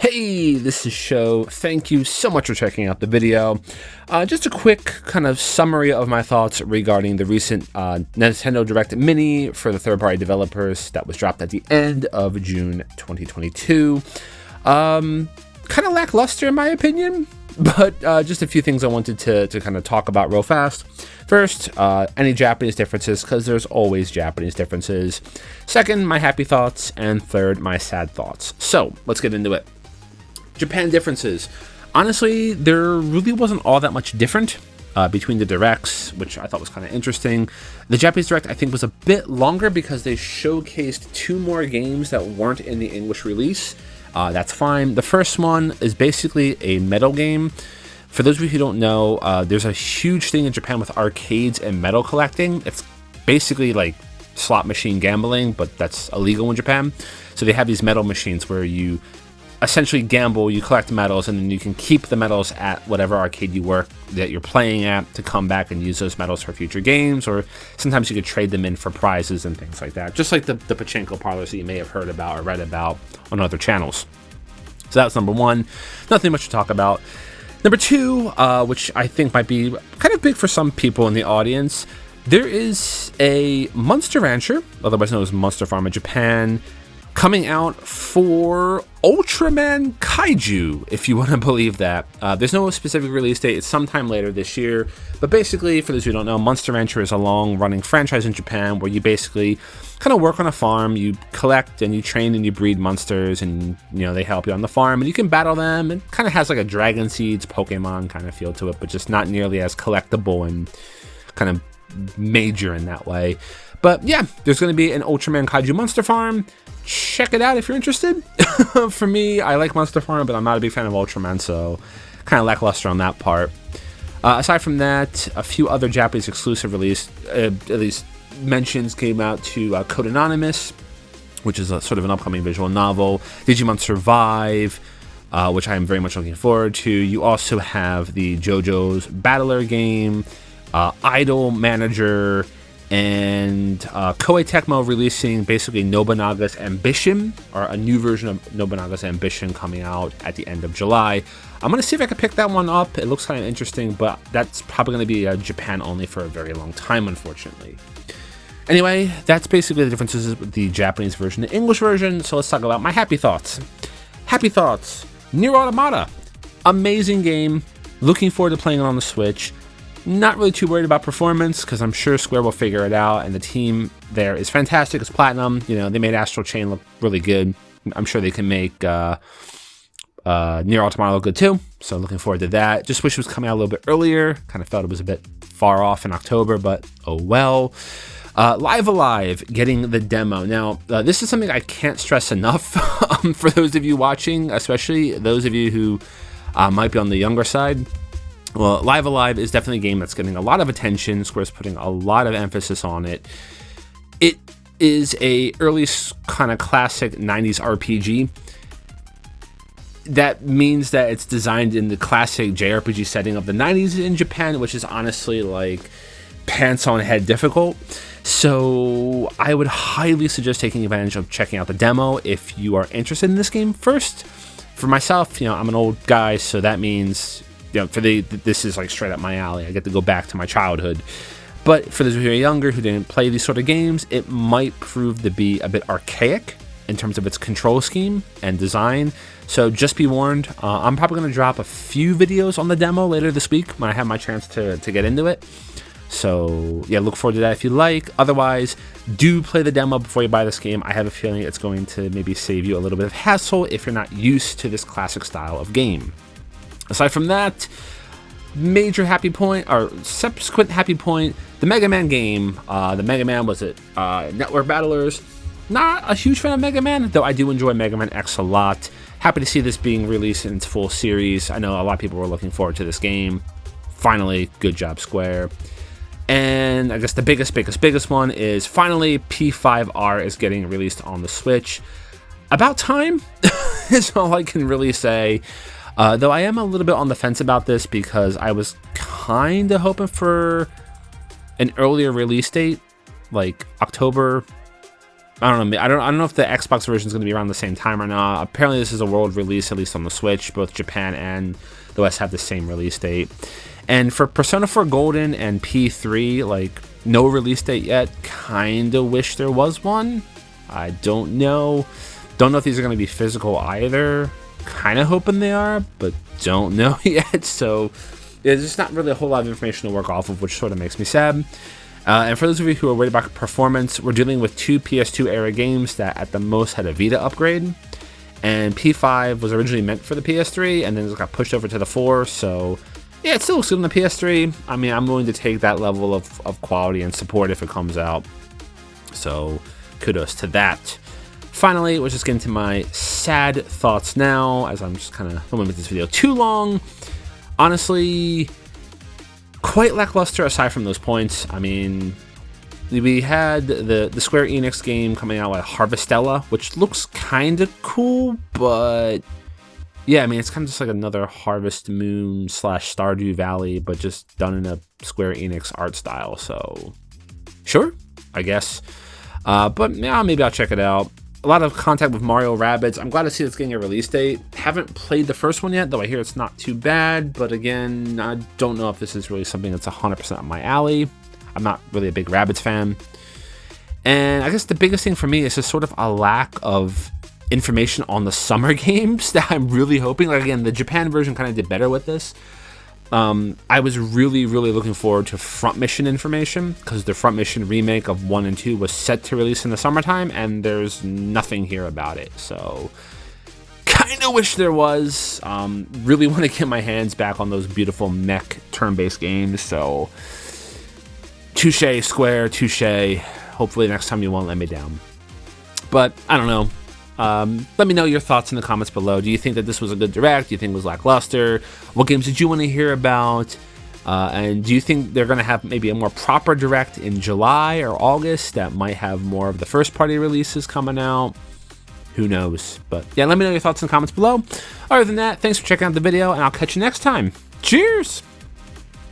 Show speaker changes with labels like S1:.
S1: Hey, this is Show. Thank you so much for checking out the video. Just a quick kind of summary of my thoughts regarding the recent Nintendo Direct Mini for the third-party developers that was dropped at the end of June 2022. Kind of lackluster in my opinion, but just a few things I wanted to kind of talk about real fast. First, any Japanese differences, because there's always Japanese differences. Second, my happy thoughts. And third, my sad thoughts. So, let's get into it. Japan differences. Honestly, there really wasn't all that much different between the directs, which I thought was kind of interesting. The Japanese direct, I think, was a bit longer because they showcased 2 more games that weren't in the English release. That's fine. The first one is basically a medal game. For those of you who don't know, there's a huge thing in Japan with arcades and medal collecting. It's basically like slot machine gambling, but that's illegal in Japan. So they have these medal machines where you essentially gamble, you collect medals, and then you can keep the medals at whatever arcade that you're playing at to come back and use those medals for future games, or sometimes you could trade them in for prizes and things like that, just like the pachinko parlors that you may have heard about or read about on other channels. So that's number one. Nothing much to talk about. Number two, which I think might be kind of big for some people in the audience, there is a Monster Rancher, otherwise known as Monster Farm in Japan, coming out for Ultraman Kaiju, if you want to believe that. There's no specific release date. It's sometime later this year. But basically, for those who don't know, Monster Rancher is a long-running franchise in Japan where you basically kind of work on a farm. You collect and you train and you breed monsters, and they help you on the farm, and you can battle them. It kind of has like a Dragon Seeds Pokemon kind of feel to it, but just not nearly as collectible and kind of major in that way. But yeah, there's going to be an Ultraman Kaiju Monster Farm. Check it out if you're interested. For me, I like Monster Farm, but I'm not a big fan of Ultraman, so kind of lackluster on that part. Aside from that, a few other Japanese exclusive release, at least mentions, came out to Code Anonymous, which is a sort of an upcoming visual novel. Digimon Survive, which I am very much looking forward to. You also have the JoJo's Battler game, Idol Manager, and Koei Tecmo releasing basically Nobunaga's Ambition, or a new version of Nobunaga's Ambition coming out at the end of July. I'm going to see if I can pick that one up. It looks kind of interesting, but that's probably going to be Japan only for a very long time, unfortunately. Anyway, that's basically the differences with the Japanese version and the English version, so let's talk about my happy thoughts. Happy thoughts. Nier Automata. Amazing game. Looking forward to playing it on the Switch. Not really too worried about performance because I'm sure Square will figure it out, and the team there is fantastic. It's Platinum. They made Astral Chain look really good. I'm sure they can make Nier Automata look good too. So looking forward to that. Just wish it was coming out a little bit earlier. Kind of felt it was a bit far off in October, but oh well. Live Alive, getting the demo. Now, this is something I can't stress enough for those of you watching, especially those of you who might be on the younger side. Well, Live Alive is definitely a game that's getting a lot of attention. Square's putting a lot of emphasis on it. It is a early kind of classic 90s RPG. That means that it's designed in the classic JRPG setting of the 90s in Japan, which is honestly like pants on head difficult. So I would highly suggest taking advantage of checking out the demo if you are interested in this game first. For myself, I'm an old guy, so that means this is like straight up my alley. I get to go back to my childhood. But for those who are younger who didn't play these sort of games, it might prove to be a bit archaic in terms of its control scheme and design. So just be warned. I'm probably going to drop a few videos on the demo later this week when I have my chance to get into it. So yeah, look forward to that if you like. Otherwise, do play the demo before you buy this game. I have a feeling it's going to maybe save you a little bit of hassle if you're not used to this classic style of game. Aside from that, major happy point, or subsequent happy point, the Mega Man game. The Mega Man was at Network Battlers. Not a huge fan of Mega Man, though I do enjoy Mega Man X a lot. Happy to see this being released in its full series. I know a lot of people were looking forward to this game. Finally, good job, Square. And I guess the biggest one is finally P5R is getting released on the Switch. About time is all I can really say. Though I am a little bit on the fence about this because I was kind of hoping for an earlier release date, like October I don't know. I don't know if the Xbox version is going to be around the same time or not. Apparently, this is a world release, at least on the Switch. Both Japan and the West have the same release date. And for Persona 4 Golden and P3, like, no release date yet. Kinda wish there was one. I don't know. Don't know if these are going to be physical either. Kinda hoping they are, but don't know yet. So there's just not really a whole lot of information to work off of, which sort of makes me sad. And for those of you who are worried about performance, we're dealing with 2 PS2 era games that at the most had a Vita upgrade. And P5 was originally meant for the PS3, and then it got pushed over to the 4, so yeah, it still looks good on the PS3. I mean, I'm willing to take that level of quality and support if it comes out. So kudos to that. Finally, let's just get into my sad thoughts now, as I'm just kind of, don't want to make this video too long. Honestly, quite lackluster aside from those points. I mean, we had the Square Enix game coming out, like Harvestella, which looks kind of cool, but yeah, I mean, it's kind of just like another Harvest Moon / Stardew Valley, but just done in a Square Enix art style. So sure, I guess. But yeah, maybe I'll check it out. A lot of contact with Mario Rabbids. I'm glad to see it's getting a release date. Haven't played the first one yet, though I hear it's not too bad. But again, I don't know if this is really something that's 100% up my alley. I'm not really a big Rabbids fan. And I guess the biggest thing for me is just sort of a lack of information on the summer games that I'm really hoping. Like, again, the Japan version kind of did better with this. I was really looking forward to Front Mission information, because the Front Mission remake of 1 and 2 was set to release in the summertime, and there's nothing here about it. So kind of wish there was. Really want to get my hands back on those beautiful mech turn-based games. So touche, Square, touche. Hopefully next time you won't let me down. But I don't know. Let me know your thoughts in the comments below. Do you think that this was a good direct? Do you think it was lackluster? What games did you want to hear about? And do you think they're going to have maybe a more proper direct in July or August that might have more of the first party releases coming out? Who knows? But yeah, let me know your thoughts in the comments below. Other than that, thanks for checking out the video, and I'll catch you next time. Cheers!